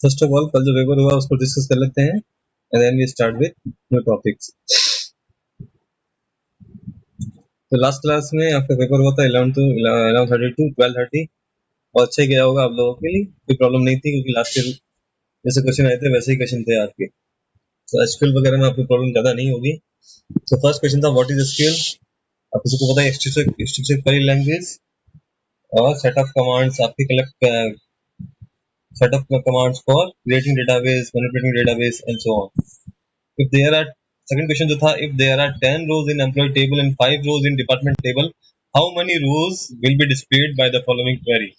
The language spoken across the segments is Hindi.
फर्स्ट ऑफ ऑल कल जो पेपर हुआ उसको डिस्कस कर लेते हैं and then we start with new topics. तो लास्ट क्लास में आपका पेपर हुआ था 11:30 टू 12:30 और अच्छा ही गया होगा आप लोगों के लिए, कोई प्रॉब्लम नहीं थी क्योंकि लास्ट ईयर जैसे क्वेश्चन आए थे वैसे ही क्वेश्चन थे आपके, तो एसक्यूएल वगैरह में आपको प्रॉब्लम ज़्यादा नहीं होगी। तो फर्स्ट क्वेश्चन था व्हाट इज एसक्यूएल। आपको सबको पता है स्ट्रक्चर्ड क्वेरी लैंग्वेज और सेट ऑफ कमांड्स आपके collect set of commands for creating database, manipulating database and so on. If there are second question जो था if there are 10 rows in employee table and 5 rows in department table, how many rows will be displayed by the following query?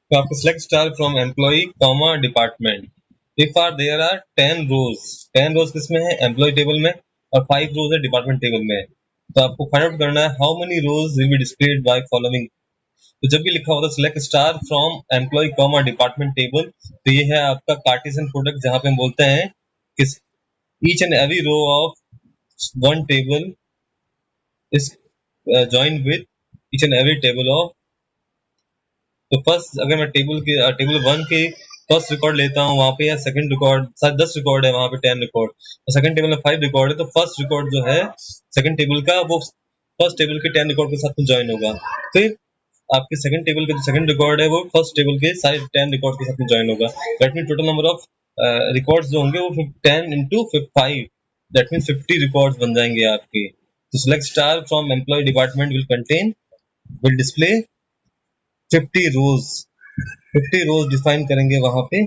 तो आपको select star from employee comma department. If there are 10 rows, 10 rows किसमें है employee table में और 5 rows है department table में, तो आपको फाइंड आउट करना है how many rows will be displayed by following. तो जब भी लिखा होता है select star from employ comma department table, तो ये है आपका कार्टेशियन प्रोडक्ट जहां पे हम बोलते हैं कि each and every row of one table is joined with each and every table of. तो फर्स्ट अगर मैं टेबल वन के फर्स्ट रिकॉर्ड लेता हूँ वहां पे, या सेकंड रिकॉर्ड 10 रिकॉर्ड है वहां पे 10 रिकॉर्ड, और सेकंड टेबल में 5 रिकॉर्ड है, तो फर्स्ट रिकॉर्ड जो है सेकंड टेबल का वो फर्स्ट टेबल के 10 रिकॉर्ड के साथ में ज्वाइन होगा। फिर आपके सेकंड टेबल का जो सेकंड रिकॉर्ड है वो फर्स्ट टेबल के सारे 10 रिकॉर्ड के साथ में ज्वाइन होगा। That mean total number of records जो होंगे वो 10 इंटू 5, दैट मीन 50 रिकॉर्ड्स बन जाएंगे आपके। तो select star from employ department will display 50 rows, 50 rows define करेंगे वहां पे,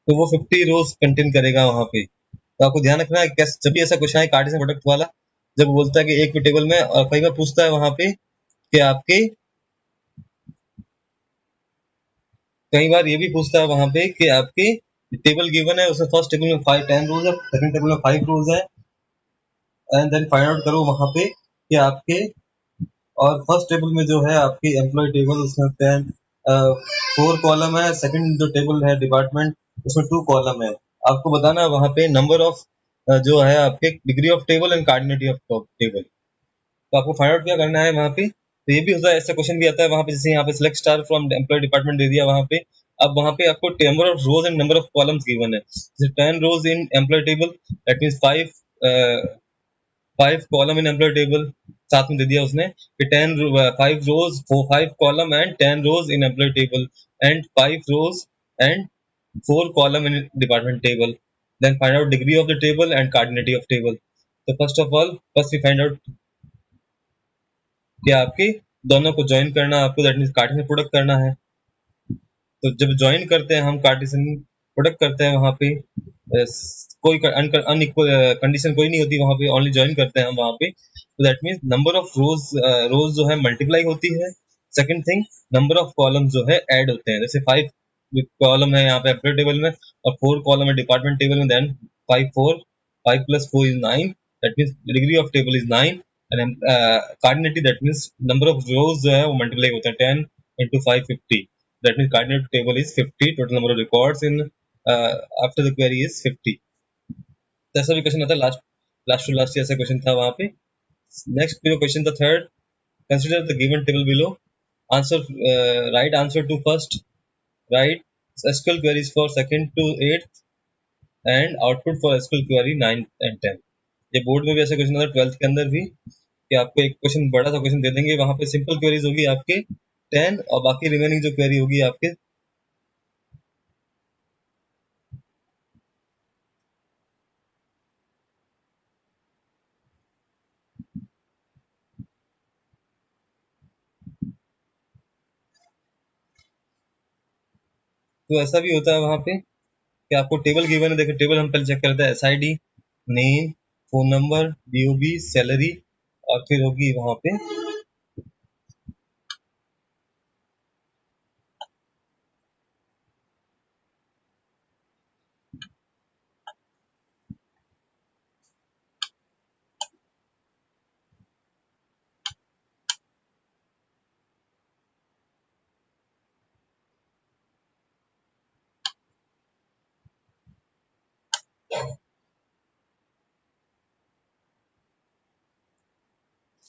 तो वो 50 रोज कंटेन करेगा वहां पे। तो आपको ध्यान रखना है कैसे जब भी ऐसा क्वेश्चन है कार्टेशियन प्रोडक्ट वाला, जब बोलता है कि एक भी टेबल में, और कई बार पूछता है वहां पे कि आपके, कई बार ये भी पूछता है वहां पे कि आपके टेबल गिवन है उसमें फर्स्ट टेबल में 10 रोज है, सेकंड टेबल में 5 रोज है, एंड देन फाइंड आउट करो वहां पे कि आपके, और फर्स्ट टेबल में जो है आपकी एम्प्लॉय टेबल उसमें 4 कॉलम है, सेकंड जो टेबल है डिपार्टमेंट उसमें 2 कॉलम है। आपको बताना है वहां पे नंबर ऑफ जो है आपके degree of table and cardinality of table. तो आपको फाइंड आउट क्या करना है वहां पे। तो ये भी होता है, ऐसा क्वेश्चन भी आता है वहां पे, जैसे यहाँ पे select star from employ department दे दिया वहां पे, अब वहां पे आपको number of rows and number of columns given है, जैसे 10 rows in employee table, that means 5 column in employee table, साथ में दे दिया उसने कि 5 rows 5 column and 10 rows in employee table and 5 rows and 4 column in department table, then find out degree of the table and cardinality of table. तो first of all first we find out कि आपके दोनों को ज्वाइन करना आपको, दैट मींस कार्टेशियन प्रोडक्ट करना है। तो जब ज्वाइन करते हैं हम कार्टेशियन प्रोडक्ट करते हैं वहां पे कोई अनइक्वल कंडीशन कोई नहीं होती वहां पे, ओनली ज्वाइन करते हैं हम वहां पे, तो that means number of rows जो है मल्टीप्लाई होती है। Second thing, number of column जो है ऐड होते हैं, जैसे 5 कॉलम है यहाँ पे एम्प्लॉय टेबल में और 4 कॉलम है डिपार्टमेंट टेबल में, then 5 plus 4 is 9, that means degree of table is 9, and cardinality that means number of rows जो है वो मल्टीप्लाई होता है 10 into 5 50, that means coordinate table is 50, total number of records in after the query is 50। तो ऐसा भी क्वेश्चन आता है लास्ट टू लास्ट ऐसा क्वेश्चन था वहां पे। नेक्स्ट जो क्वेश्चन था third, consider the given table below, answer write answer to first, write SQL queries for second to 8th and output for SQL query 9 and 10। ये बोर्ड में भी ऐसा क्वेश्चन आता है 12th के अंदर भी, कि आपको एक क्वेश्चन बड़ा सा क्वेश्चन दे देंगे, वहां पे सिंपल क्वेरीज होगी आपके 10 और बाकी रिमेनिंग जो क्वेरी होगी आपके, तो ऐसा भी होता है वहां पे कि आपको टेबल गिवन है। देखिए टेबल हम पहले चेक करते हैं, SID, name, phone number, DOB, salary, और फिर होगी वहां पे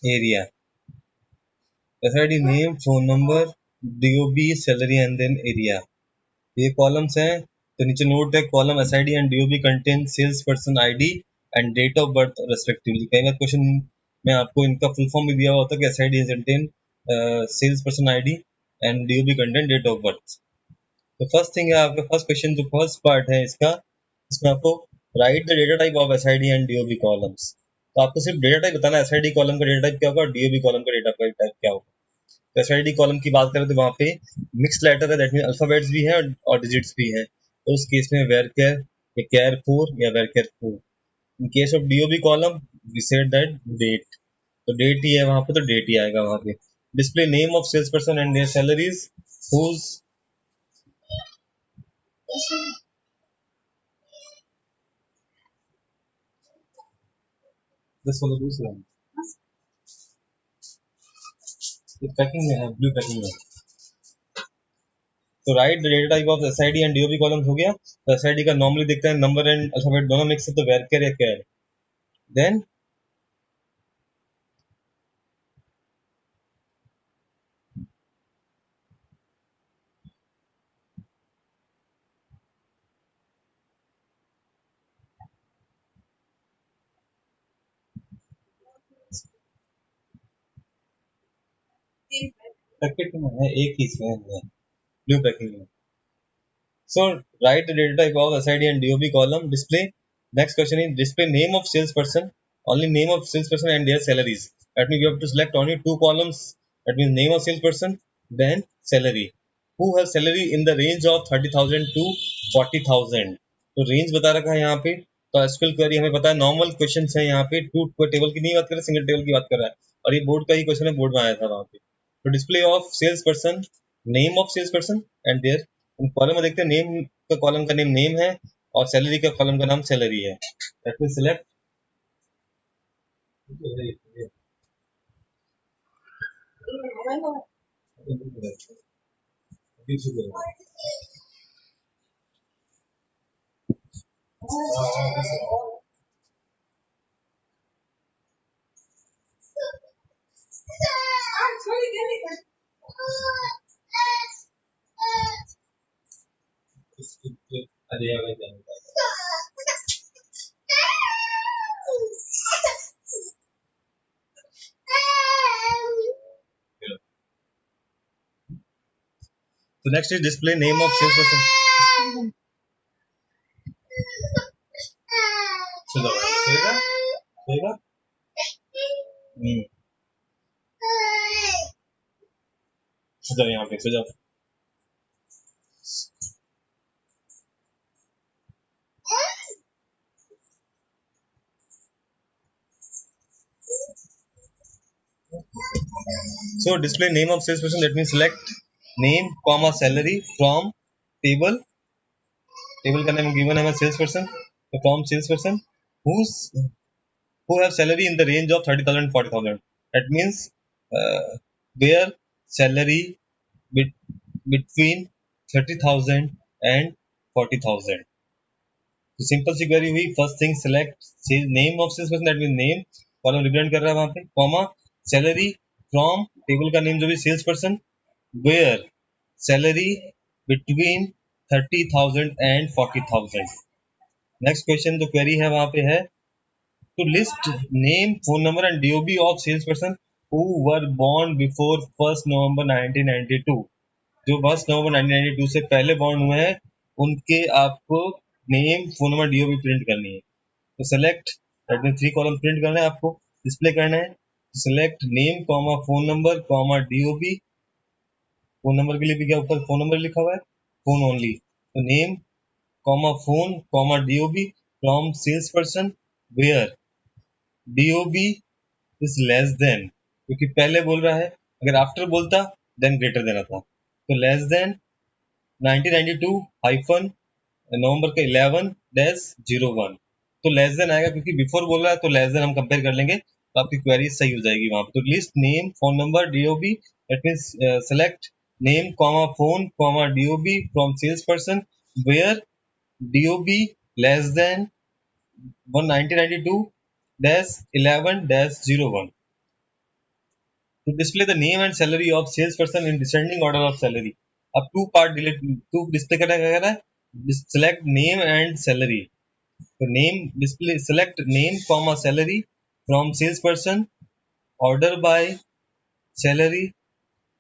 area, SID, name, phone number, DOB, salary and then area, ये कॉलम्स हैं। तो नीचे नोट है column SID and DOB contain sales person ID and date of birth respectively. कई बार क्वेश्चन में आपको इनका फुल फॉर्म भी दिया हुआ होता है कि SID contain sales person ID and DOB contain date of birth. तो फर्स्ट थिंग है आपका फर्स्ट क्वेश्चन, जो फर्स्ट पार्ट है इसका, इसमें आपको write the data type of SID and DOB columns. तो आपको सिर्फ डेटा टाइप बताना है, SID कॉलम का डेटा टाइप क्या होगा और DOB कॉलम का डेटा टाइप क्या होगा। तो SID कॉलम की बात करें तो वहाँ पे मिक्स लेटर है, दैट मीन अल्फाबेट्स भी हैं और डिजिट्स भी हैं। तो उस केस में वेर केयर या केयर 4 या varchar 4। In case of DOB column we said that date, तो डेट ही है वहाँ पे, तो डेट ही आएगा वहाँ पे। Display name of sales person and their salaries whose, this वाला दूसरा पैकिंग में है, ब्लू पैकिंग में। तो write the data type of SID and DOB column हो गया। तो SID का नॉर्मली देखते हैं नंबर एंड अल्फाबेट दोनों मिक्स है, तो वेर केयर या केयर। देन पैकेट में है, एक ही इसमें है, ब्लू पैकिंग में। So write the data type of SID and DOB column. Display. Next question is display name of salesperson. Only name of salesperson and their salaries. That means you have to select only two columns. That means name of salesperson, then salary. Who has salary in the range of 30,000 to 40,000. तो रेंज बता रखा है यहाँ पे। तो एसक्यूएल क्वेरी हमें पता है नॉर्मल क्वेश्चन है यहाँ पे, टू टेबल की नहीं बात कर रहा, सिंगल टेबल की बात कर रहा है। और ये बोर्ड का ही क्वेश्चन है, बोर्ड में आया था वहाँ पे। तो display of sales person, name of sales person and their, column में देखते हैं नेम का कॉलम का नेम नेम है और सैलरी का कॉलम का नाम सैलरी है। लेट मी सिलेक्ट, तो next is display name of sales person. चलो सोएगा सोएगा। सो जाओ यहाँ पे, सो जाओ। So display name of salesperson, let me select name comma salary from table, table का नाम गिवन है salesperson, तो from salesperson who's who have salary in the range of 30,000 40,000. That means their salary between 30,000 and 40,000. तो सिंपल सी क्वेरी हुई। First thing select name of sales person, that mean name column represent कर रहा है वहां पे, कॉमा सैलरी फ्रॉम टेबल का नेम जो भी sales person, where salary between 30,000 and 40,000। Next question जो क्वेरी है वहां पे है to list name phone number and DOB of sales person who were born before 1 November 1992। जो 1 नवंबर 1992 से पहले बॉर्न हुए हैं उनके आपको name phone number DOB print करनी है। तो select, that mean 3 column print करना है आपको, डिस्प्ले करना है। Select name comma phone number comma DOB, phone number के लिए भी क्या ऊपर फोन नंबर लिखा हुआ है, फोन ओनली। तो name comma phone comma DOB from sales person where DOB is less than, क्योंकि पहले बोल रहा है, अगर आफ्टर बोलता देन ग्रेटर देना था। तो लेस देन 1992 हाइफन नवंबर का 11-01। तो लेस देन आएगा क्योंकि बिफोर बोल रहा है, तो लेस देन हम कंपेयर कर लेंगे तो आपकी क्वेरी सही हो जाएगी वहां पे। तो list name phone number DOB, that means select name comma phone comma DOB from sales person where DOB less than 1992-11-01। To display the name and salary of salesperson in descending order of salary. अब टू डिस्प्ले करना क्या कर रहा है, select name and salary. तो name display, select name comma salary from salesperson, order by salary.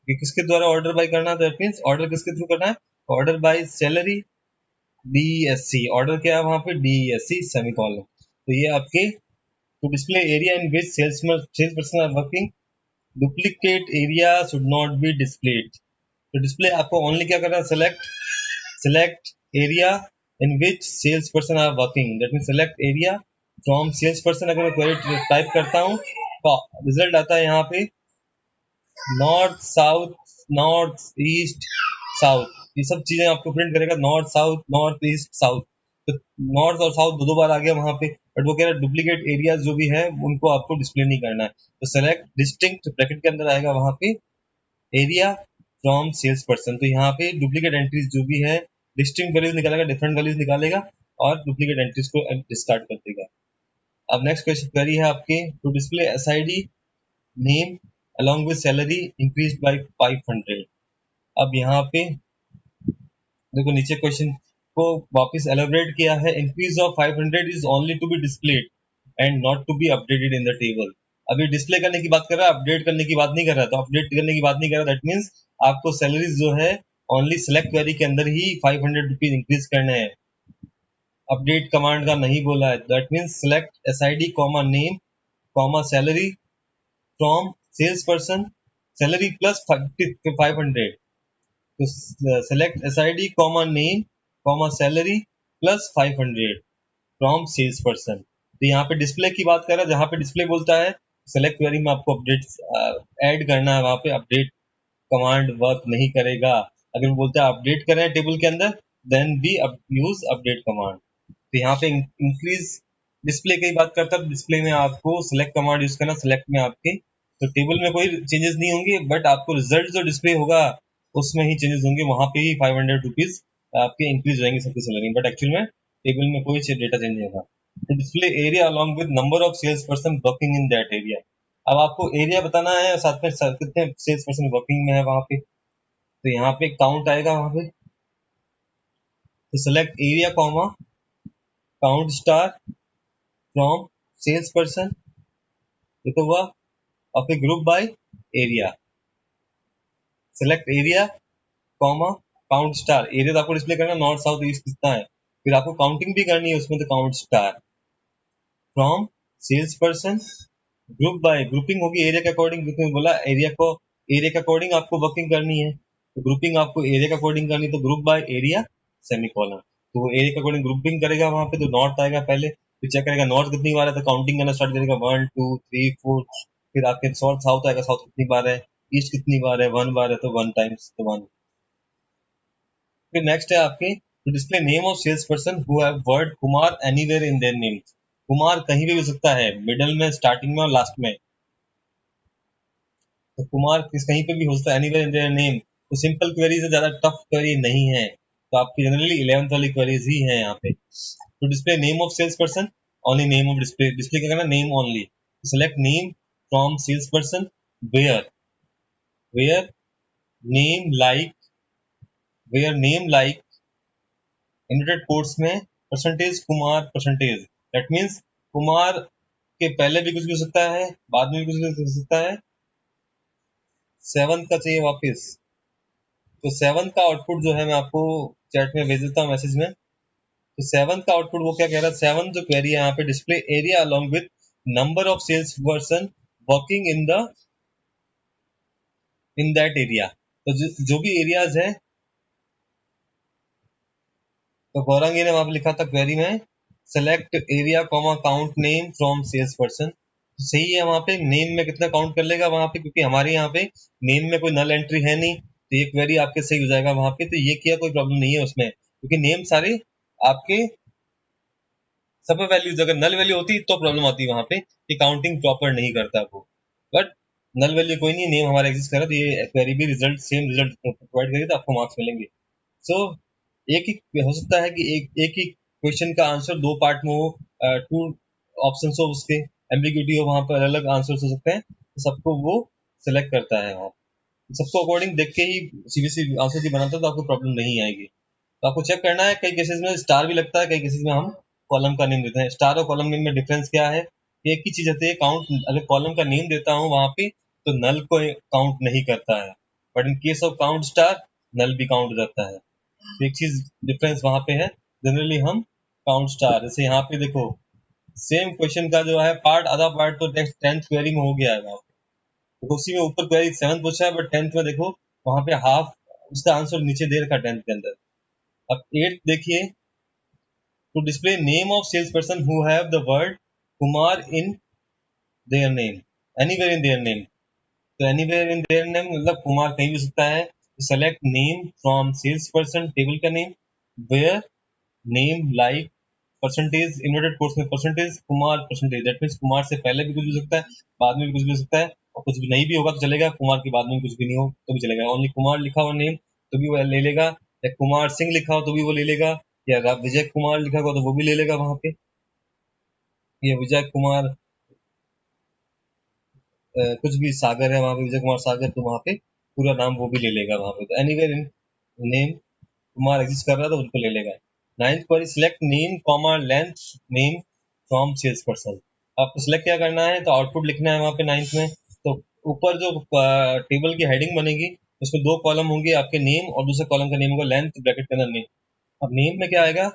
ये किसके द्वारा ऑर्डर बाय करना है, दैट मींस ऑर्डर किसके थ्रू करना है, order by salary DESC. Order क्या है वहां पे, DESC सेमीकोलन. तो ये आपके to display area in which sales person are working, duplicate area should not be displayed. तो डिस्प्ले आपको ओनली क्या करना है, select area in which sales person are working, that mean select area from sales person. अगर मैं क्वेरी टाइप करता हूँ तो रिजल्ट आता है यहाँ पे north south, north east south, ये सब चीजें आपको प्रिंट करेगा, नॉर्थ ईस्ट साउथ. तो नॉर्थ और साउथ दो बार आ गया वहां पे, बट वो कह रहा है डुप्लीकेट एरियाज जो भी है उनको आपको डिस्प्ले नहीं करना है. तो सेलेक्ट डिस्टिंक्ट ब्रैकेट के अंदर आएगा वहां पे एरिया फ्रॉम सेल्स पर्सन. तो यहाँ पे डुप्लीकेट एंट्रीज जो भी है डिस्टिंक्ट वैल्यूज निकालेगा, डिफरेंट वैल्यूज निकालेगा और डुप्लीकेट एंट्रीज को डिस्कार्ड कर देगा. अब नेक्स्ट क्वेश्चन क्वेरी है आपके, to display SID name along with salary increased by 500. अब यहाँ पे देखो नीचे क्वेश्चन को वापस एलोबरेट किया है, increase of 500 is only to be displayed and not to be updated in the table. अभी डिस्प्ले करने की बात कर रहा है, अपडेट करने की बात नहीं कर रहा. तो अपडेट करने की बात नहीं कर रहा, दैट मीन्स आपको सैलरीज जो है ओनली सेलेक्ट क्वेरी के अंदर ही 500 रुपीज इंक्रीज करने हैं, अपडेट कमांड का नहीं बोला है. That means select SID comma name comma salary from sales person, salary plus 500. तो select SID comma name comma salary plus 500 from sales person. तो यहाँ पे डिस्प्ले की बात कर रहा है, जहाँ पे डिस्प्ले बोलता है सेलेक्ट क्वेरी में आपको अपडेट ऐड करना है, वहां पे अपडेट कमांड वर्क नहीं करेगा. अगर बोलता है अपडेट करें टेबल के अंदर, देन भी यूज अपडेट कमांड. तो यहाँ पे इंक्रीज डिस्प्ले की बात करता है, डिस्प्ले में आपको सेलेक्ट कमांड यूज करना. सेलेक्ट में आपके तो टेबल में कोई चेंजेस नहीं होंगे, बट आपको रिजल्ट जो डिस्प्ले होगा उसमें ही चेंजेस होंगे, वहां पे ही 500 रुपीज आपके इंक्रीज हो जाएंगे सबकी सैलरी, बट एक्चुअल में टेबल में कोई डेटा चेंज नहीं होगा. तो display area along with number of sales person working in that area. अब आपको एरिया बताना है, साथ में कितने सेल्स पर्सन वर्किंग में है वहां पे. तो यहाँ पे काउंट आएगा वहां पे, तो select area comma count star from sales person, ये तो हुआ. और फिर group by area, select area comma count star. Area तो आपको डिस्प्ले करना नॉर्थ साउथ ईस्ट कितना है, फिर आपको काउंटिंग भी करनी है उसमें, तो count star from sales person, group by, grouping होगी एरिया के अकॉर्डिंग, क्योंकि बोला एरिया को एरिया के अकॉर्डिंग आपको वर्किंग करनी है, तो ग्रुपिंग आपको एरिया के अकॉर्डिंग करनी है, तो ग्रुप बाय एरिया सेमीकोलन. तो वो एरिया के अकॉर्डिंग ग्रुपिंग करेगा वहां पे. तो नॉर्थ आएगा पहले, फिर चेक करेगा नॉर्थ कितनी बार है, तो काउंटिंग करना स्टार्ट करेगा 1 2 3 4. फिर आपके साउथ आएगा, साउथ कितनी बार है, ईस्ट कितनी बार है, 1 बार है, तो 1 टाइम्स तो 1. फिर नेक्स्ट है आपके, to display name of sales person who have word Kumar anywhere in their name. Kumar कहीं भी हो सकता है, मिडल में, स्टार्टिंग में और लास्ट में. तो कुमार किस कहीं पे भी हो सकता है, एनीवेयर इन देयर नेम. तो सिंपल क्वेरीज है, ज्यादा टफ क्वेरी नहीं है, तो आपकी जनरली 11th वाली क्वेरीज ही है यहाँ पे. To display name of sales person, only name of display. Display क्या करना, name only. Select name from sales person, where where name like, where name like inverted quotes में percentage Kumar percentage. That means Kumar के पहले भी कुछ भी हो सकता है, बाद में भी कुछ भी हो सकता है. 7 का चाहिए वापस, तो 7 का आउटपुट जो है मैं आपको चैट में भेज देता हूँ, मैसेज में. तो 7 का आउटपुट वो क्या कह रहा है, 7 जो क्वेरी है यहाँ पे, display area along with number of sales person working in that area. तो जो भी एरियाज है, तो गौरंगी ने वहां पे लिखा था क्वेरी में select area comma count name from sales person. सही है, वहां पे नेम में कितना काउंट कर लेगा वहां पे, क्योंकि हमारे यहाँ पे नेम में कोई नल एंट्री है नहीं, तो ये क्वेरी आपके सही हो जाएगा वहां पे. तो ये किया, कोई प्रॉब्लम नहीं है उसमें, क्योंकि नेम सारे आपके सब वैल्यूज, अगर नल वैल्यू होती तो प्रॉब्लम आती वहां पे कि काउंटिंग प्रॉपर नहीं करता वो, बट नल वैल्यू कोई नहीं, नेम हमारा एग्जिस्ट कर रहा है, तो ये क्वेरी भी रिजल्ट सेम रिजल्ट प्रोवाइड करेगी, तो आपको मार्क्स मिलेंगे. सो एक ही हो सकता है कि एक ही क्वेश्चन का आंसर दो पार्ट में हो, टू ऑप्शन हो, उसके एम्बिग्यूटी हो, वहां पर अलग अलग आंसर हो सकते हैं, तो सबको वो सेलेक्ट करता है वहाँ। सबको अकॉर्डिंग देख के ही सीबीएसई आंसर की बनाता है, तो आपको प्रॉब्लम नहीं आएगी। तो आपको चेक करना है, कई केसेस में स्टार भी लगता है, कई केसेस में हम कॉलम का नेम देते हैं। स्टार और कॉलम नेम में डिफरेंस क्या है? एक ही चीज होती है, काउंट अगर कॉलम का नेम देता हूँ वहां पे तो नल को काउंट नहीं करता है, but in case of count star null भी काउंट करता है। तो एक चीज डिफरेंस वहां पे है। जनरली हम काउंट स्टार, जैसे यहाँ पे देखो सेम क्वेश्चन का जो है पार्ट, आधा पार्ट तो नेक्स्ट 10th क्वेरी में हो गया है वहाँ पे। तो उसी में ऊपर क्वेरी 7 पूछा है, बट 10th में देखो वहां पे हाफ उसका आंसर नीचे दे रखा 10th के अंदर। अब 8th देखिए, to display name of salesperson who have the word Kumar in their name, anywhere in their name. तो anywhere in their name मतलब कुमार कहीं भी हो सकता है। Select name from sales person, table का name, where name like percentage, inverted quotes में percentage, Kumar percentage, that means Kumar से पहले भी कुछ भी हो सकता है, बाद में भी कुछ भी हो सकता है, और कुछ भी नहीं भी होगा तो चलेगा, कुमार के बाद में भी कुछ भी नहीं हो तो भी चलेगा। ओनली कुमार लिखा हुआ नेम तो भी वो ले लेगा, या कुमार सिंह लिखा हो तो भी वो ले लेगा, या विजय कुमार लिखा हुआ तो वो भी ले लेगा वहां पे। ये विजय कुमार कुछ भी सागर है वहां पे, विजय कुमार सागर, तो वहां पे पूरा नाम वो भी ले लेगा वहां पे। तो anywhere in name Kumar exist कर रहा है तो उनको ले लेगा। 9th query, select name comma length name from sales person. आपको सिलेक्ट क्या करना है, तो आउटपुट लिखना है वहां पे 9th में। तो ऊपर जो टेबल की हेडिंग बनेगी उसमें दो कॉलम होंगे, आपके नेम और दूसरे कॉलम का नेम होगा लेंथ ब्रैकेट के अंदर नेम। अब नेम में क्या आएगा,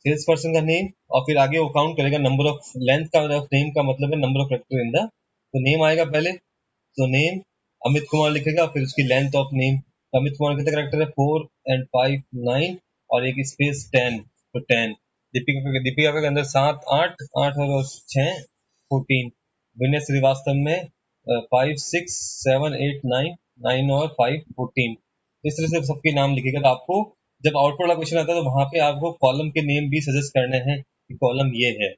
सेल्स पर्सन का नेम, और फिर आगे वो काउंट करेगा नंबर ऑफ, लेंथ का नेम का मतलब है number of character in the, तो नेम आएगा पहले, तो नेम अमित कुमार लिखेगा, फिर उसकी length of name. Amit Kumar कितने करेक्टर है, 4 एंड 5 9, और एक स्पेस 10, तो 10। दीपिका के अंदर 7 8 8 और 6 14। विनय श्रीवास्तव में 5 6 7 8 9 9 और 5 14। इस तरह से सबके नाम लिखेगा। तो आपको जब आउटपुट वाला क्वेश्चन आता है तो वहां पे आपको कॉलम के नेम भी सजेस्ट करने हैं कि कॉलम ये है।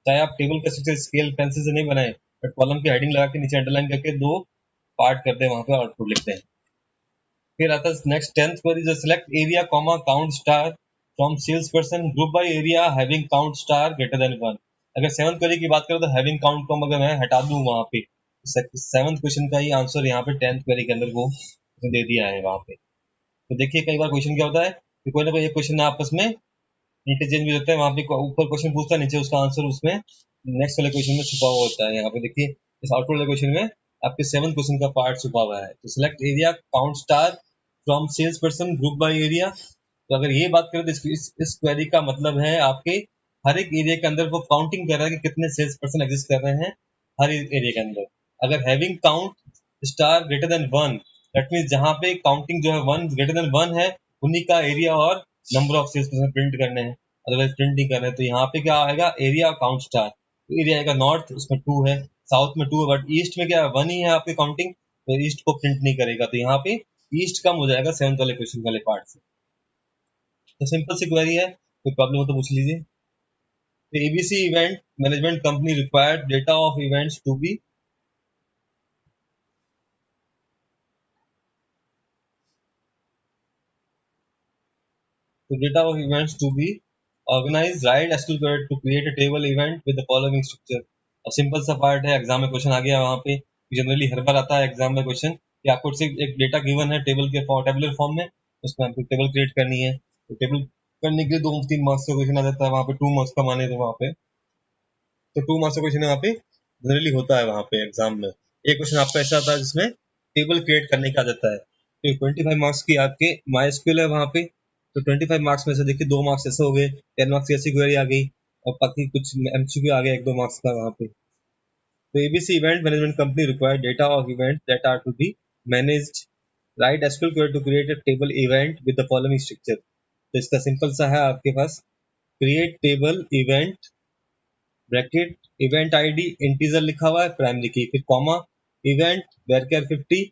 चाहे आप टेबल का स्ट्रक्चर स्केल पेंसिल से नहीं बनाए, बट कॉलम की हेडिंग लगा के नीचे अंडरलाइन करके दो पार्ट करते हैं, वहां पे आउटपुट लिखते हैं। फिर आता है नेक्स्ट 10th क्वेरी, जो select area comma count star from sales person group by area having count star greater than 1। अगर 7th क्वेरी की बात करें तो हैविंग काउंट को अगर मैं हटा दूं वहां पे, 7th क्वेश्चन का ही आंसर यहाँ पे 10th क्वेरी के अंदर वो दे दिया है वहां पे। तो देखिए कई बार क्वेश्चन क्या होता है कि कोई ना कोई एक क्वेश्चन आपस में इंटरचेंज भी होता है, वहां पे ऊपर क्वेश्चन पूछता है, नीचे उसका आंसर उसमें नेक्स्ट वाले क्वेश्चन में छुपा हुआ होता है। यहाँ पे देखिए इस आउटपुट वाले क्वेश्चन में आपके 7th क्वेश्चन का पार्ट छुपा हुआ है। तो select area count star from sales person group by area. तो अगर ये बात करें तो इस क्वेरी का मतलब है आपके हर एक एरिया के अंदर वो काउंटिंग कर रहा है कि कितने सेल्स पर्सन एग्जिस्ट कर रहे हैं हर एरिया के अंदर। अगर having count star greater than 1, that means जहां पे काउंटिंग जो है 1 ग्रेटर देन 1 है, उन्हीं का एरिया और number of sales person print करने हैं, अदरवाइज प्रिंट नहीं कर रहे हैं। तो यहाँ पे क्या आएगा, एरिया काउंट स्टार। तो एरिया आएगा नॉर्थ, उसमें 2 है, साउथ में 2 है, बट ईस्ट में क्या है 1 ही है आपकी काउंटिंग, तो ईस्ट को प्रिंट नहीं करेगा। तो यहाँ पे ईस्ट कम हो जाएगा 7th वाले क्वेश्चन वाले पार्ट से। तो सिंपल सी क्वेरी है, कोई प्रॉब्लम हो तो पूछ लीजिए। तो ABC event management company required data of events to be, तो data of events to be organise write SQL query to create a table event with the following structure. अब सिंपल सा पार्ट है, एग्जाम में क्वेश्चन आ गया वहां पे, जनरली हर बार आता है एग्जाम में क्वेश्चन कि आपको सिर्फ एक डेटा गिवन है टेबल के टेबुलर फॉर्म में, उसमें आपको टेबल क्रिएट करनी है। तो टेबल करने के लिए 2 3 मार्क्स का क्वेश्चन आ जाता है वहां पे, 2 मार्क्स का माने तो वहां पे, तो 2 मार्क्स का क्वेश्चन वहाँ पे जनरली होता है वहां पे एग्जाम में। एक क्वेश्चन आपका ऐसा आता है जिसमें टेबल क्रिएट करने का आ जाता है, तो 25 मार्क्स की आपके माई एसक्यूएल है वहां पे। तो 25 मार्क्स में से देखिए 2 मार्क्स ऐसे हो गए, 10 मार्क्स की ऐसी क्वेरी आ गई, और बाकी कुछ एमसीक्यू आ गया 1 2 मार्क्स का वहां पे। तो ABC event management company required data of event that are to be managed, write SQL query to create a table event with the following structure. तो इसका सिंपल सा है आपके पास, create table event bracket event ID integer लिखा हुआ है प्राइमरी की, फिर कॉमा इवेंट वेरकर 50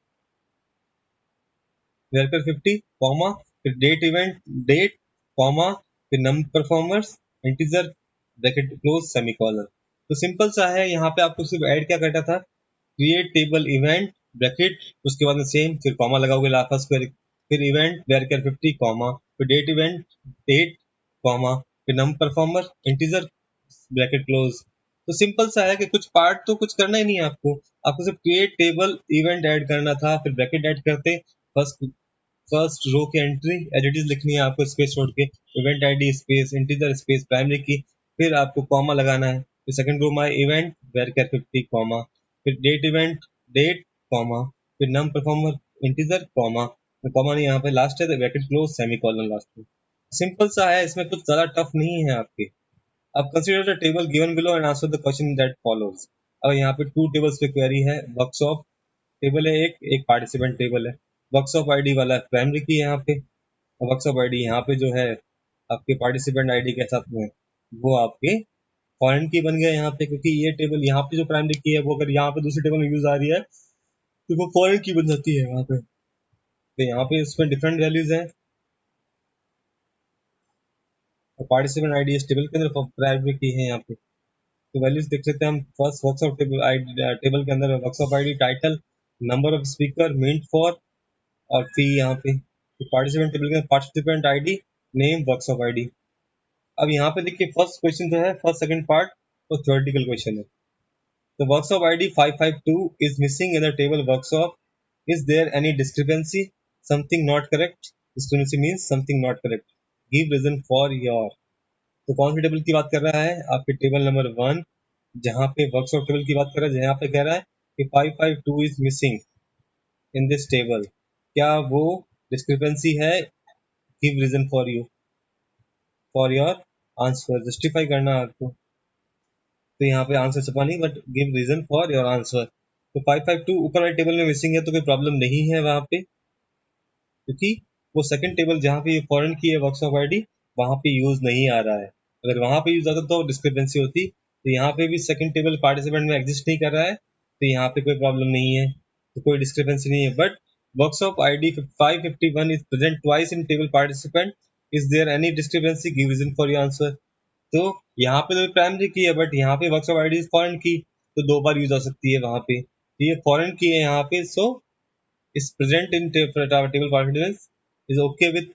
कॉमा, फिर डेट इवेंट डेट कॉमा, फिर number performers integer bracket close semicolon. तो सिंपल सा है, यहाँ पे आपको सिर्फ ऐड क्या करना था, क्रिएट टेबल इवेंट ब्रैकेट, उसके बाद में सेम, फिर कॉमा लगाओगे लास्ट पर, फिर इवेंट वेरकर 50 कॉमा, फिर डेट इवेंट डेट कॉमा, फिर number performer integer bracket close तो सिंपल सा है कि कुछ पार्ट तो कुछ करना ही नहीं है आपको सिर्फ क्रिएट टेबल इवेंट ऐड करना था, फिर ब्रैकेट ऐड करते, फर्स्ट फर्स्ट रो की एंट्री एज इट इज लिखनी है आपको स्पेस छोड़ के, event ID space integer space primary key, फिर आपको कॉमा लगाना है, फिर second row my event varchar 50 comma, फिर डेट इवेंट डेट कॉमा, फिर num performer integer comma, comma नहीं यहाँ पे लास्ट है तो ब्रैकेट क्लोज सेमीकोलन लास्ट में। सिंपल सा है, इसमें कुछ ज्यादा टफ नहीं है आपके। अब consider the table given below and answer the question that follows. अब यहाँ पे टू टेबल्स पे क्वेरी है, वर्कशॉप टेबल है, एक पार्टिसिपेंट टेबल है। वर्कशॉप आईडी वाला प्राइमरी की है यहाँ पे, वर्कशॉप आईडी यहाँ पे जो है आपके पार्टिसिपेंट आईडी के साथ में वो आपके फॉरेन की बन गया यहाँ पे, क्योंकि ये टेबल यहाँ पे जो प्राइमरी की है वो अगर यहाँ पे दूसरी टेबल में यूज आ रही है तो वो फॉरेन की बन जाती है वहाँ पे। तो यहाँ पे इसमें डिफरेंट वैल्यूज हैं, और पार्टिसिपेंट आईडी इस टेबल के अंदर प्राइमरी की है यहाँ पे। तो वैल्यूज देख सकते हैं हम, फर्स्ट वर्कशॉप टेबल के अंदर workshop ID title number of speaker mint for और फी यहाँ पे। तो पार्टिसिपेंट टेबल के अंदर participant ID name workshop ID. अब यहाँ पे देखिए फर्स्ट क्वेश्चन जो है फर्स्ट सेकंड पार्ट तो थ्योरेटिकल क्वेश्चन है। The workshop ID 552 is missing in the table workshop. Is there any discrepancy? Something not correct. Discrepancy means something not correct. Give reason for your. तो कौन सी टेबल की बात कर रहा है? आपके टेबल नंबर 1 जहाँ पे वर्कशॉप टेबल की बात कर रहा है, जहाँ पे कह रहा है कि 552 is missing in this table. क्या वो discrepancy है? Give reason for your answer. Justify करना है आपको। तो यहाँ पे आंसर छपा नहीं but give reason for your answer. तो 552 ऊपर वाले टेबल में मिसिंग है तो कोई प्रॉब्लम नहीं है वहाँ पे, क्योंकि वो सेकंड टेबल जहाँ पे फॉरेन की है वर्कशॉप आईडी वहाँ पे यूज नहीं आ रहा है। अगर वहाँ पे यूज आता तो डिस्क्रिपेंसी होती। तो यहाँ पे भी सेकंड टेबल पार्टिसिपेंट में एग्जिस्ट नहीं कर रहा है तो यहाँ पे कोई प्रॉब्लम नहीं है, तो कोई डिस्क्रिपेंसी नहीं है। But workshop ID 551 is present twice in table participant, is there any discrepancy, give reason for your answer. तो यहाँ पे तो प्राइमरी की है बट यहाँ पे वर्कशॉप आईडी फॉरेन की, तो दो बार यूज हो सकती है वहाँ पे। तो ये फॉरेन की है यहाँ पे, so is present in table participants is okay with.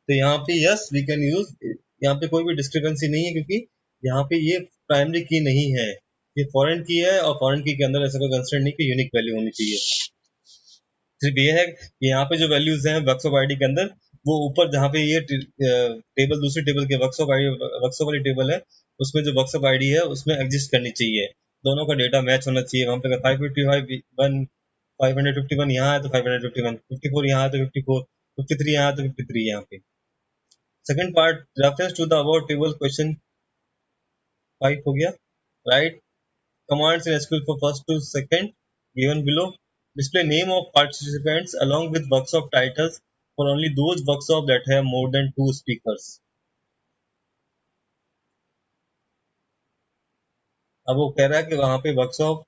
तो यहाँ पे यस वी कैन यूज, यहाँ पे कोई भी डिस्क्रिपेंसी नहीं है क्योंकि यहाँ पे ये प्राइमरी की नहीं है, ये फॉरेन की है, और फॉरेन की के अंदर ऐसा कोई कंस्ट्रेंट नहीं कि यूनिक वैल्यू होनी चाहिए। सिर्फ ये है कि यहाँ पे जो वैल्यूज हैं वर्कशॉप आईडी के अंदर वो ऊपर जहाँ पे ये टेबल दूसरी टेबल के वर्कशॉप वाली टेबल है उसमें जो वर्कशॉप आईडी है उसमें एग्जिस्ट करनी चाहिए, दोनों का डेटा मैच होना चाहिए। वहाँ पे 551 551 यहाँ है तो 551, 54 यहाँ है तो 54, 53 यहाँ है तो 53 यहाँ पे। Second part reference to the about table question 5 हो गया, write commands in SQL for first to second given below. Display name of participants along with workshop titles for only those workshop that have more than 2 speakers. अब वो कह रहा है कि वहाँ पे वर्कशॉप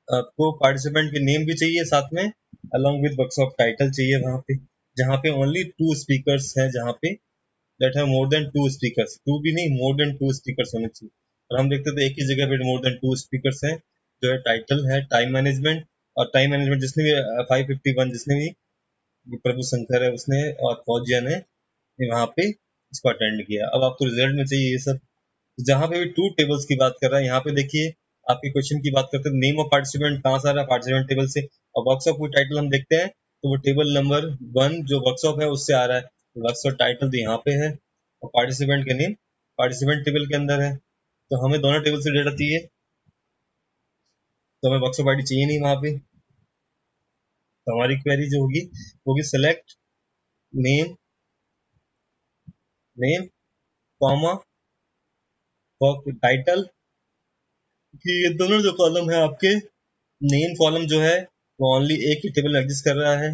आपको पार्टिसिपेंट के नेम भी चाहिए साथ में, along with वर्कशॉप टाइटल चाहिए वहाँ पे, जहाँ पे ओनली 2 स्पीकर्स है, जहाँ पे that have more than 2 speakers, 2 भी नहीं more than 2 स्पीकर्स होने चाहिए। और हम देखते तो एक ही जगह पे more than 2 स्पीकर्स हैं, जो है टाइटल है टाइम मैनेजमेंट, और टाइम मैनेजमेंट जिसने भी 551 जिसने भी प्रभु शंकर है उसने और फौजिया ने वहाँ पे इसको अटेंड किया। अब आपको रिजल्ट में चाहिए ये सब, जहाँ पे भी टू टेबल्स की बात कर रहा है यहाँ पे देखिए आपके क्वेश्चन की बात करते हैं नेम ऑफ पार्टिसिपेंट कहाँ से आ रहा है, पार्टिसिपेंट टेबल से, और वर्कशॉप को टाइटल हम देखते हैं तो वो टेबल नंबर 1 जो वर्कशॉप है उससे आ रहा है, वर्कशॉप टाइटल तो यहाँ पे है और पार्टिसिपेंट के नेम पार्टिसिपेंट टेबल के अंदर है। तो हमें दोनों टेबल से डेटा चाहिए, तो हमें वर्कशॉप आईडी चाहिए नहीं वहाँ पे। तो हमारी क्वेरी जो होगी वो होगी select name name comma title, कि ये दोनों जो कॉलम है आपके, नेम कॉलम जो है वो ओनली एक ही टेबल में एग्जिस्ट कर रहा है,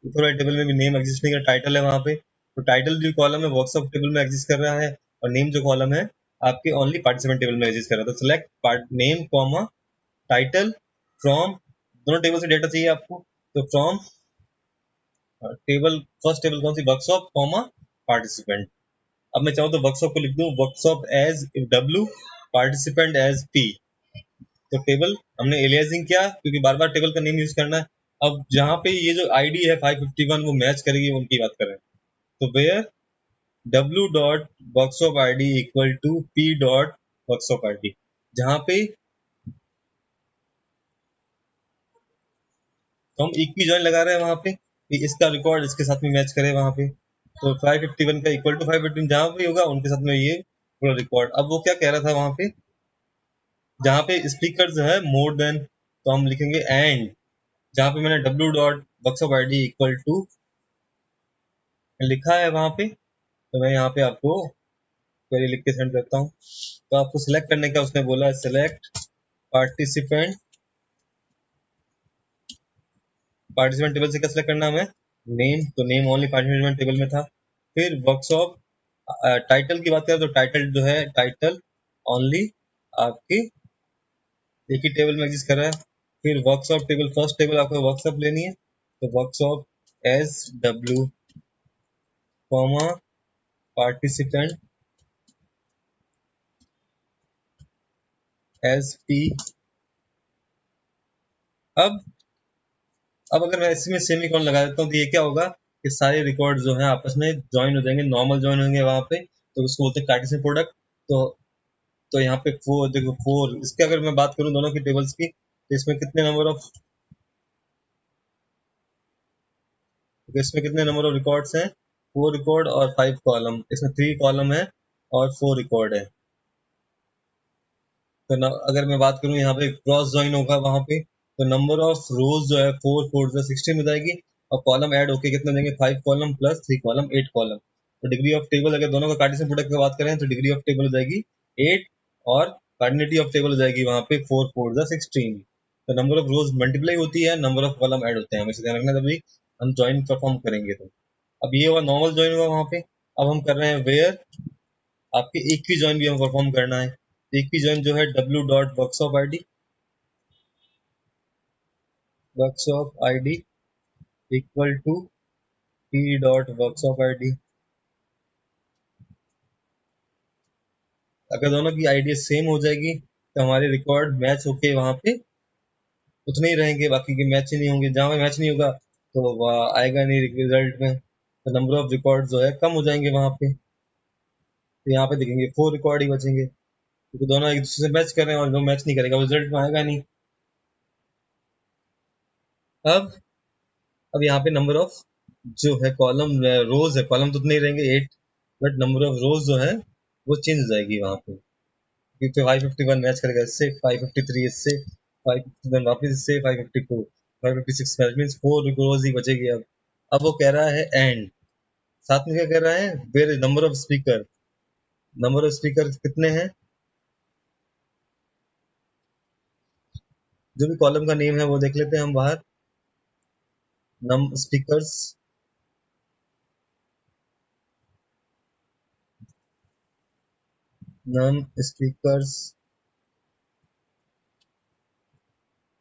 ऊपर वाले टेबल में भी नेम एग्जिस्ट नहीं कर, टाइटल है वहाँ पे, तो टाइटल जो कॉलम है वर्कशॉप टेबल में एग्जिस्ट कर रहा है, और नेम जो कॉलम है आपके ओनली पार्टिसिपेंट टेबल में एग्जिस्ट कर रहा है। तो select name comma title from, दोनों टेबल से डेटा चाहिए आपको, तो फ्रॉम टेबल फर्स्ट टेबल कौन सी, वर्कशॉप कॉमा पार्टिसिपेंट। अब मैं चाहूँ तो वर्कशॉप को लिख दूँ workshop as W, participant as P। तो टेबल हमने एलियासिंग किया क्योंकि बार बार टेबल का नेम यूज करना है। अब जहाँ पे ये जो आईडी है 551 वो मैच करेगी उनकी बात करें, तो where W dot workshop ID equal to P dot workshop ID. जहाँ पे तो हम इक्वी जॉइन लगा रहे हैं वहां पे कि इसका रिकॉर्ड इसके साथ में मैच करे वहां पे। तो 551 का इक्वल टू 551 जहां भी होगा उनके साथ में ये पूरा रिकॉर्ड। अब वो क्या कह रहा था वहां पे, जहाँ पे स्पीकर जो है मोर देन, तो हम लिखेंगे एंड, जहाँ पे मैंने W dot workshop I D equal to लिखा है वहां पे, तो मैं यहाँ पे आपको क्वेरी लिख के सेंड करता हूँ। तो आपको सिलेक्ट करने का उसने बोला है, सिलेक्ट पार्टिसिपेंट, पार्टिसिपेंट टेबल से क्या सिलेक्ट करना है हमें, नेम, तो नेम ओनली पार्टिसिपेंट टेबल में था। फिर वर्कशॉप टाइटल की बात करें तो टाइटल जो है, टाइटल ओनली आपकी एक ही टेबल में एग्जिस्ट कर रहा है। फिर वर्कशॉप टेबल, फर्स्ट टेबल आपको वर्कशॉप लेनी है, तो workshop S W comma participant S P. अब अब अगर मैं इसमें सेमीकोलन लगा देता हूँ तो ये क्या होगा कि सारे रिकॉर्ड जो है आपस में ज्वाइन हो जाएंगे, नॉर्मल ज्वाइन होंगे वहां पे, तो उसको बोलते हैं कार्टेशियन प्रोडक्ट। तो यहाँ पे फोर देखो, फोर इसके अगर मैं बात करूँ दोनों की टेबल्स की, तो इसमें कितने नंबर ऑफ, इसमें कितने नंबर ऑफ रिकॉर्ड्स हैं, फोर रिकॉर्ड और फाइव कॉलम, इसमें थ्री कॉलम है और फोर रिकॉर्ड है। तो अगर मैं बात करूँ यहाँ पे क्रॉस ज्वाइन होगा वहां पे, तो नंबर ऑफ रोज जो है फोर फोर जो 16 हो जाएगी, और कॉलम ऐड होके कितना देंगे, five column plus three column, eight column. तो डिग्री ऑफ टेबल अगर दोनों का कार्टेशियन प्रोडक्ट की बात करें तो डिग्री ऑफ टेबल हो जाएगी एट, और कार्डिनिटी ऑफ टेबल हो जाएगी वहां पे फोर फोर जो 16। तो नंबर ऑफ रोज मल्टीप्लाई होती है, नंबर ऑफ कॉलम ऐड होते हैं, हमेशा ध्यान रखना जब भी हम ज्वाइन परफॉर्म करेंगे तो। अब ये हुआ नॉर्मल ज्वाइन हुआ वहां पे। अब हम कर रहे हैं वेयर, आपके एक ही ज्वाइन भी हम परफॉर्म करना है। एक ही ज्वाइन जो है W dot workshop I D, workshop I D equal to P dot workshop I D. अगर दोनों की आईडी सेम हो जाएगी तो हमारे रिकॉर्ड मैच होके वहां पे उतने ही रहेंगे, बाकी के मैच ही नहीं होंगे। जहां मैच नहीं होगा तो वह आएगा नहीं रिजल्ट में, तो नंबर ऑफ रिकॉर्ड जो है कम हो जाएंगे वहां पे। तो यहाँ पे देखेंगे फोर रिकॉर्ड ही बचेंगे, क्योंकि दोनों एक दूसरे से मैच कर रहे हैं, और जो मैच नहीं करेगा रिजल्ट में आएगा नहीं। अब अब यहाँ पे नंबर ऑफ जो है कॉलम, रोज है, कॉलम तो उतने ही रहेंगे eight, but number of rows जो है वो चेंज हो जाएगी वहां पे, क्योंकि 551 मैच करेगा इससे, 553 इससे, 551 वापस इससे, 554, 556 मैच मीन्स फोर रोज ही बचेगी। अब वो कह रहा है एंड, साथ में क्या कह रहा है, where number of speaker, number of speaker कितने हैं, जो भी कॉलम का नेम है वो देख लेते हैं हम बाहर। Num speakers, num speakers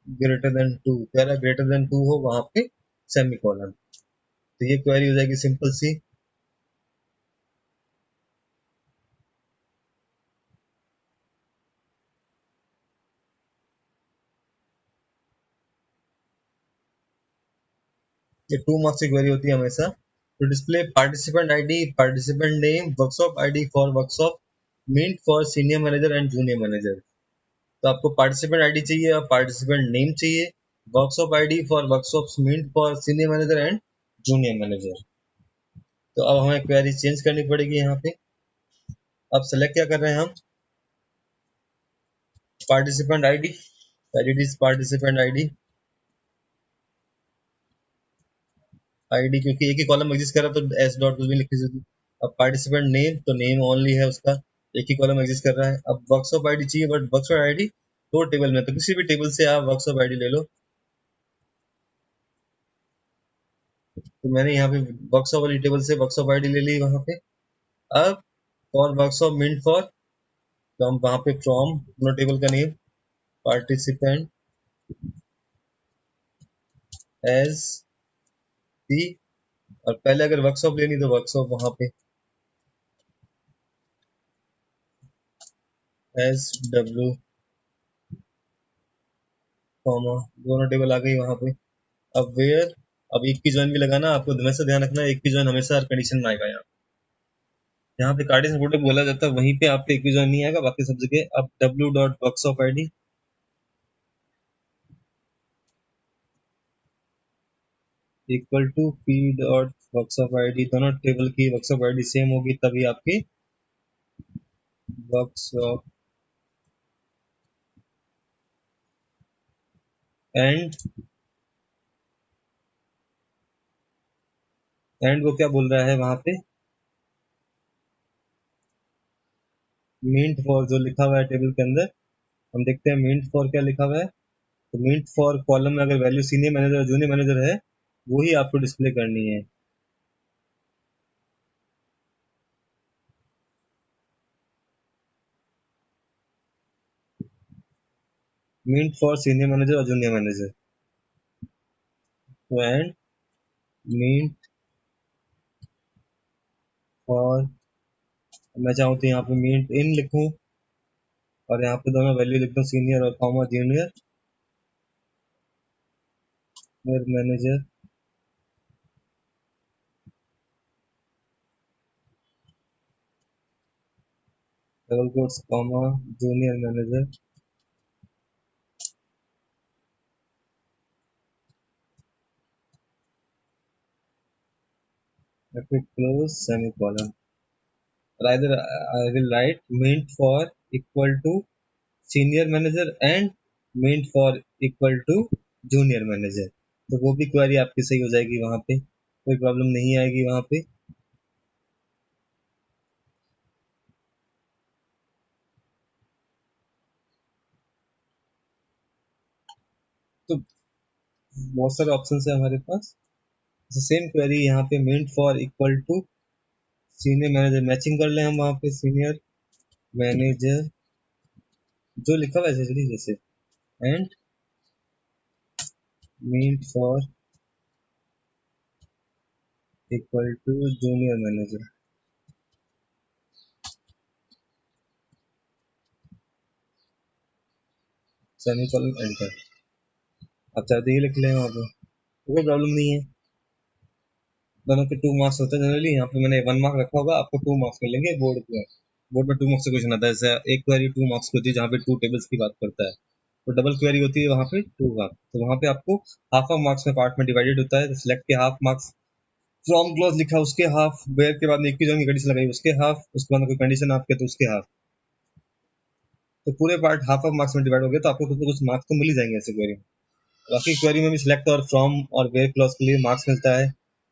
greater than two, कह रहा है ग्रेटर देन टू हो वहां पे सेमी कॉलन। तो ये क्वेरी हो जाएगी सिंपल सी। ये टू मार्क्स की क्वेरी होती है हमेशा। तो display participant ID, participant name, workshop ID for workshop meant for senior manager and junior manager. तो आपको पार्टिसिपेंट आईडी चाहिए और पार्टिसिपेंट नेम चाहिए, workshop ID for workshop meant for senior manager and junior manager. तो अब हमें क्वेरी चेंज करनी पड़ेगी यहाँ पे। अब सेलेक्ट क्या कर रहे हैं हम, participant ID, it is participant ID, ID क्योंकि एक ही कॉलम एग्जिस्ट कर रहा है तो एस डॉट कुछ भी लिख दीजिए। अब पार्टिसिपेंट नेम, तो नेम ओनली है उसका, एक ही कॉलम एग्जिस्ट कर रहा है। अब वर्कशॉप आईडी चाहिए, बट वर्कशॉप आईडी दो टेबल में, तो किसी भी टेबल से आप वर्कशॉप आईडी ले लो। तो मैंने यहाँ पे वर्कशॉप वाली टेबल से वर्कशॉप आईडी ले ली वहां पे। अब फॉर वर्कशॉप मिंट फॉर, तो हम वहां पे फ्रॉम दोनों टेबल का नेम, पार्टिसिपेंट एज पी, और पहले अगर वर्कशॉप लेनी तो वर्कशॉप वहां पे एस डब्ल्यू कॉमा, दोनों टेबल आ गई वहां पे। अब वेयर, अब एक की जॉइन भी लगाना आपको हमेशा ध्यान रखना है, एक की जॉइन हमेशा हर कंडीशन में आएगा यहाँ। यहाँ पे कार्डिस प्रोडक्ट बोला जाता है, वहीं पे आपको इक्विजन नहीं आएगा, बाकी सब जगह आप w.workshop id equal to p dot workshop id, दोनों टेबल की वर्कशॉप id सेम होगी तभी आपकी वर्कशॉप एंड वो क्या बोल रहा है वहां पे, मींट फॉर जो लिखा हुआ है टेबल के अंदर, हम देखते हैं मींट फॉर क्या लिखा हुआ है। तो मींट फॉर कॉलम में अगर वैल्यू सीनियर मैनेजर और जूनियर मैनेजर है, वही आपको डिस्प्ले करनी है। मींट फॉर सीनियर मैनेजर और जूनियर मैनेजर, तो एंड मींट फॉर, मैं चाहूँ तो यहाँ पे मींट इन लिखूं और यहाँ पे दोनों वैल्यू लिख दूं, सीनियर और comma junior manager, double quotes comma junior manager, close semicolon. Either I will write meant for equal to senior manager and meant for equal to junior manager, तो वो भी क्वेरी आपकी सही हो जाएगी, वहां पे कोई प्रॉब्लम नहीं आएगी वहां पे। तो बहुत सारे ऑप्शन है हमारे पास, सेम क्वेरी यहाँ पे meant for equal to senior manager matching कर ले हम वहां पे, सीनियर मैनेजर जो लिखा हुआ है जैसे जैसे, and meant for equal to junior manager, semicolon enter. आप चाहते ही लिख लें वहां पे, कोई प्रॉब्लम नहीं है। दोनों के 2 मार्क्स होते हैं जनरली, यहाँ पे मैंने 1 मार्क रखा होगा, आपको 2 मार्क्स मिलेंगे बोर्ड पे। बोर्ड में 2 मार्क्स से क्वेश्चन आता है, जैसे एक क्वेरी 2 मार्क्स की होती है जहाँ पे 2 टेबल्स की बात करता है, तो डबल क्वेरी होती है वहाँ पे 2 मार्क्स, तो वहाँ पे आपको हाफ ऑफ मार्क्स में पार्ट में डिवाइडेड होता है, तो सिलेक्ट के हाफ मार्क्स, फ्रॉम क्लॉज लिखा उसके हाफ, वेयर के बाद एक की कंडीशन लगाई उसके हाफ, उसके बाद कोई कंडीशन आपके तो उसके हाफ, तो पूरे पार्ट हाफ ऑफ मार्क्स में डिवाइड हो गया, तो आपको कुछ ना कुछ मार्क्स तो मिल ही जाएंगे ऐसे क्वेरी। बाकी क्वेरी में भी सिलेक्ट और फ्रॉम और वेयर क्लॉज के लिए मार्क्स मिलता है,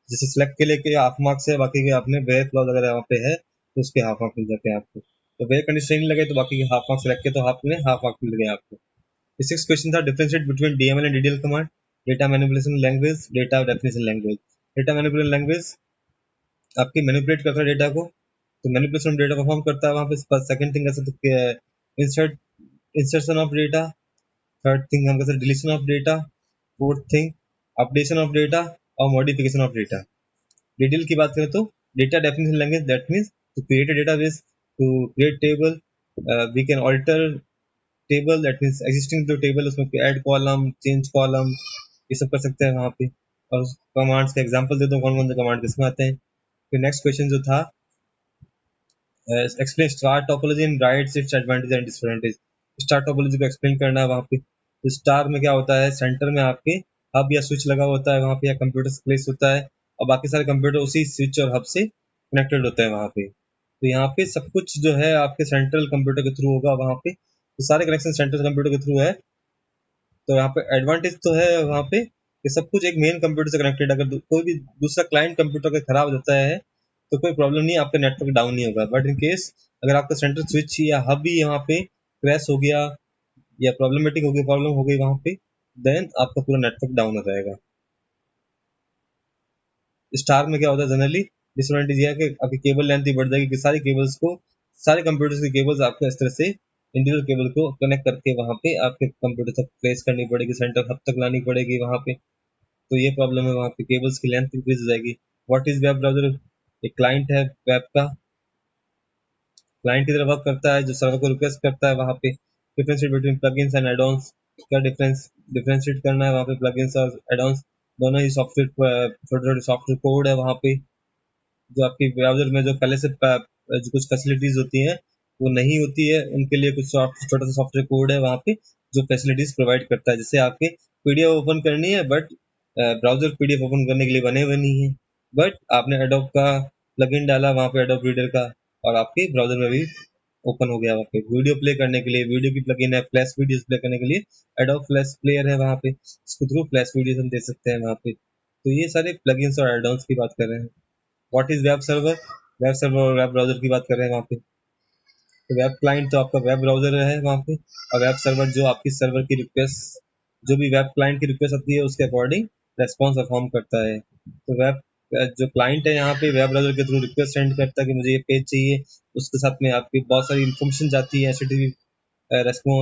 जैसे सिलेक्ट के लिए के हाफ मार्क्स है, बाकी के आपने वेयर क्लॉज अगर वहाँ पे है तो उसके हाफ मार्क्स मिल जाते हैं आपको। तो वेयर कंडीशन नहीं लगे तो बाकी के हाफ मार्क्स सिलेक्ट के तो हाफ में हाफ मार्क्स मिल गए आपको। सिक्स क्वेश्चन था, differentiate between DML and DDL command, data manipulation language, data definition language. Data manipulation language आपकी मैनिपुलेट करता है डेटा को, तो मैनिपुलेशन डेटा परफॉर्म करता है वहाँ पे। सेकंड थिंग कैसे insert, insertion of data. Third thing हम कहते हैं deletion of data. Fourth thing updation of data और मॉडिफिकेशन ऑफ डेटा। डिटेल की बात करें तो data definition language, that means to create a database, to create table, we can alter table, that means existing जो टेबल उसमें ऐड कॉलम, चेंज कॉलम, ये सब कर सकते हैं वहाँ पे। और कमांड्स का एग्जांपल दे दो कौन कौन से कमांड किसमें आते हैं। फिर नेक्स्ट क्वेश्चन जो था, explain star topology and rights it's advantage and disadvantage. Star topology को एक्सप्लेन करना है वहाँ पे। तो स्टार में क्या होता है, सेंटर में आपके हब या स्विच लगा होता है वहाँ पे, या कंप्यूटर प्लेस होता है, और बाकी सारे कंप्यूटर उसी स्विच और हब से कनेक्टेड होते हैं वहाँ पे। तो यहाँ पे सब कुछ जो है आपके सेंट्रल कंप्यूटर के थ्रू होगा वहाँ पे, तो सारे कनेक्शन सेंट्रल कंप्यूटर के थ्रू है। तो यहाँ पे एडवांटेज तो है वहाँ पे कि सब कुछ एक मेन कंप्यूटर से कनेक्टेड, अगर कोई भी दूसरा क्लाइंट कंप्यूटर का खराब हो जाता है तो कोई प्रॉब्लम नहीं, आपका नेटवर्क डाउन नहीं होगा। बट इन केस अगर आपका सेंट्रल स्विच या हब भी यहाँ पे क्रैश हो गया या प्रॉब्लमेटिक हो गई, प्रॉब्लम हो गई वहाँ पे, देन आपका पूरा नेटवर्क डाउन हो जाएगा। स्टार में क्या होता है जनरली, डिसएडवांटेज यह है कि आपकी केबल लेंथ ही बढ़ जाएगी, कि सारी केबल्स को, सारे कंप्यूटर्स की केबल्स आपको इस तरह से इंडिविजुअल केबल को कनेक्ट करके वहाँ पे आपके कंप्यूटर तक प्लेस करनी पड़ेगी, सेंटर हब तक लानी पड़ेगी वहाँ पे। तो ये प्रॉब्लम है, वहाँ पे केबल्स की लेंथ इंक्रीज हो जाएगी। व्हाट इज वेब ब्राउजर, एक क्लाइंट है वेब का, क्लाइंट की तरह वर्क करता है जो सर्वर को रिक्वेस्ट करता है वहाँ पे। Differentiate between plugins and add-ons, क्या डिफरेंशिएट करना है वहाँ पे, प्लगइन्स और एड-ऑन्स दोनों ही सॉफ्टवेयर, छोटे छोटे सॉफ्टवेयर कोड है वहाँ पे, जो आपकी ब्राउजर में जो पहले से जो कुछ फैसिलिटीज होती हैं वो नहीं होती है, उनके लिए कुछ छोटा सा सॉफ्टवेयर कोड है वहाँ पे जो फैसिलिटीज प्रोवाइड करता है। जैसे आपके पीडीएफ ओपन करनी है, बट ब्राउजर पीडीएफ ओपन करने के लिए बने हुए नहीं है, बट आपने एडोब का प्लगइन डाला वहाँ पे, एडोब रीडर का, और आपके ब्राउजर में भी ओपन हो गया। वहाँ पे वीडियो प्ले करने के लिए वीडियो की प्लगइन है, फ्लैश वीडियोस प्ले करने के लिए एडोब फ्लैश प्लेयर है वहाँ पे, इसके थ्रू फ्लैश वीडियोस हम दे सकते हैं वहाँ पे। तो ये सारे प्लगइन्स और एड-ऑन्स की बात कर रहे हैं। What is web server? Web server और वेब ब्राउजर की बात कर रहे हैं वहाँ पे। तो वेब क्लाइंट तो आपका वेब ब्राउजर है वहाँ पे, और वेब सर्वर जो आपकी सर्वर की रिक्वेस्ट, जो भी वेब क्लाइंट की रिक्वेस्ट आती है उसके अकॉर्डिंग रेस्पॉन्स परफॉर्म करता है। तो वेब जो क्लाइंट है यहाँ पे वेब ब्राउजर के थ्रू रिक्वेस्ट सेंड करता है कि मुझे ये पेज चाहिए, उसके साथ में आपकी बहुत सारी इन्फॉर्मेशन जाती है, HTTP रेस्पो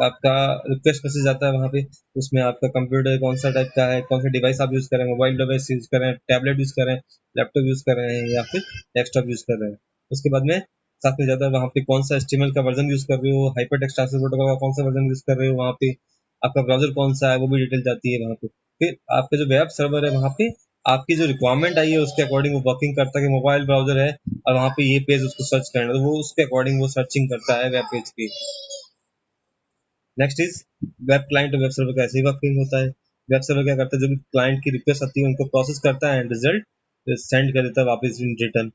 आपका रिक्वेस्ट मैसेज आता है वहाँ पे। उसमें आपका कंप्यूटर कौन सा टाइप का है, कौन सा डिवाइस आप यूज़ कर रहे हैं, मोबाइल डिवाइस यूज़ कर रहे हैं, टैबलेट यूज़ कर रहे हैं, लैपटॉप यूज़ कर रहे हैं, या फिर डेस्कटॉप यूज़ कर रहे हैं। उसके बाद में साथ में ज़्यादा वहाँ पे कौन सा HTML का वर्जन यूज़ कर रहे हो, हाइपर टेक्स्ट ट्रांसफर प्रोटोकॉल का कौन सा वर्जन यूज़ कर रहे हो, वहाँ पे आपका ब्राउजर कौन सा है वो भी डिटेल जाती है वहाँ पे। फिर आपका जो वेब सर्वर है वहाँ पे आपकी जो रिक्वायरमेंट आई है उसके अकॉर्डिंग वो वर्किंग करता है कि मोबाइल ब्राउजर है और वहाँ पे ये पेज उसको सर्च करना है, तो वो उसके अकॉर्डिंग वो सर्चिंग करता है वेब पेज की। नेक्स्ट इज वेब क्लाइंट और वेब सर्वर का ऐसे ही वर्किंग होता है। वेब सर्वर क्या करता है, जो भी क्लाइंट की रिक्वेस्ट आती है उनको प्रोसेस करता है एंड रिजल्ट सेंड कर देता है वापस इन रिटर्न।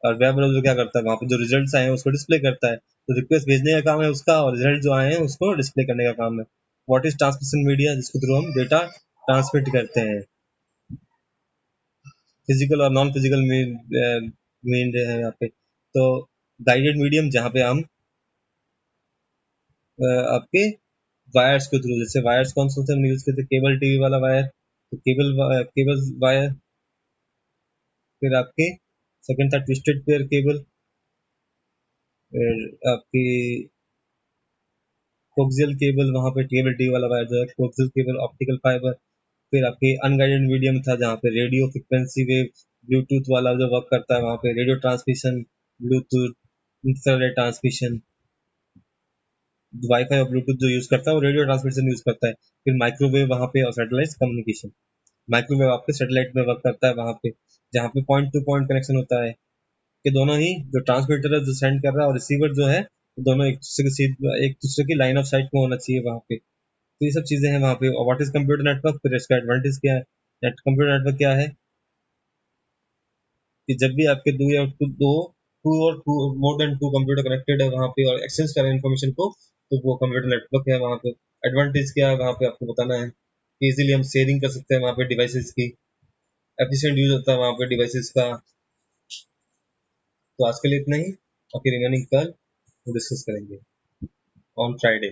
और वेब ब्राउजर क्या करता है, वहाँ पे जो रिजल्ट्स आए हैं उसको डिस्प्ले करता है। तो रिक्वेस्ट भेजने का काम है उसका, और रिजल्ट जो आए हैं उसको डिस्प्ले करने का काम है। व्हाट इज ट्रांसमिशन मीडिया, जिसके थ्रू हम डेटा ट्रांसमिट करते हैं, फिजिकल और नॉन फिजिकल मीन है यहाँ पे। तो गाइडेड मीडियम जहाँ पे हम आपके वायर्स के थ्रू, जैसे वायर्स कौन से होते हैं हम यूज करते हैं, केबल टीवी वाला वायर, तो केबल वायर। फिर आपके सेकंड था ट्विस्टेड पेयर केबल, फिर आपकी कोक्सियल केबल, वहाँ पे केबल टीवी वाला वायर जो है कोक्सियल केबल, ऑप्टिकल फाइबर। फिर आपके अनगाइडेड मीडियम था जहाँ पे रेडियो फ्रिक्वेंसी वेव, ब्लूटूथ वाला जो वर्क करता है वहाँ पे, radio transmission, Bluetooth, infrared transmission. Wifi और ब्लूटूथ जो यूज करता है वो रेडियो ट्रांसमिशन यूज करता है। फिर माइक्रोवेव वहाँ पे और सैटेलाइट कम्युनिकेशन। माइक्रोवेव आपके सैटेलाइट में वर्क करता है वहाँ पे, जहाँ पे पॉइंट टू पॉइंट कनेक्शन होता है कि दोनों ही जो ट्रांसमीटर है जो सेंड कर रहा है और रिसीवर जो है दोनों एक दूसरे की लाइन ऑफ साइट में होना चाहिए वहाँ पे। तो ये सब चीजें हैं वहाँ पे। और व्हाट इज कंप्यूटर नेटवर्क, फिर इसका एडवांटेज क्या है। कंप्यूटर नेटवर्क क्या है कि जब भी आपके दो या two more than two computer connected है वहाँ पे और एक्सचेंज कर रहे हैं इन्फॉर्मेशन को, तो वो कंप्यूटर नेटवर्क है वहाँ पे। एडवांटेज क्या है वहाँ पे आपको बताना है कि इजीली हम शेयरिंग कर सकते हैं वहाँ पे डिवाइसेस की, एफिशिएंट यूज होता है वहाँ पे डिवाइसेस का। तो आज के लिए इतना ही, बाकी रिमेनिंग कल डिस्कस करेंगे ऑन फ्राइडे।